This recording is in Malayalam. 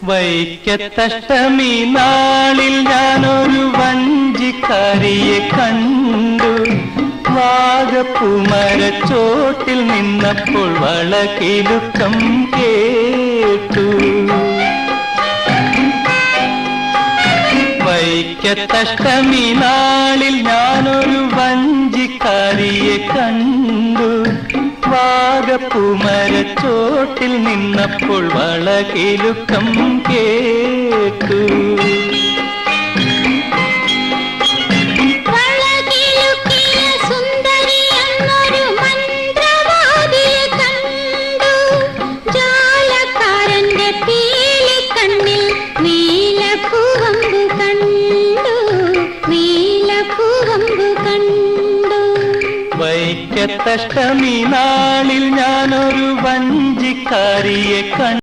വൈക്കത്തഷ്ടമി നാളിൽ ഞാനൊരു വഞ്ചിക്കാരിയെ കണ്ടു. വാഗപ്പൂമരച്ചോട്ടിൽ നിന്നപ്പോൾ വളകിലുക്കം കേട്ടു. വൈക്കത്തഷ്ടമി നാളിൽ ഞാനൊരു വഞ്ചിക്കാരിയെ കണ്ടു. വാഗപ്പൂമരച്ചോട്ടിൽ നിന്നപ്പോൾ വളകിലുക്കം കേട്ടു. വൈക്കത്തഷ്ടമി നാളിൽ ഞാനൊരു വഞ്ചിക്കാരിയെ കണ്ടു.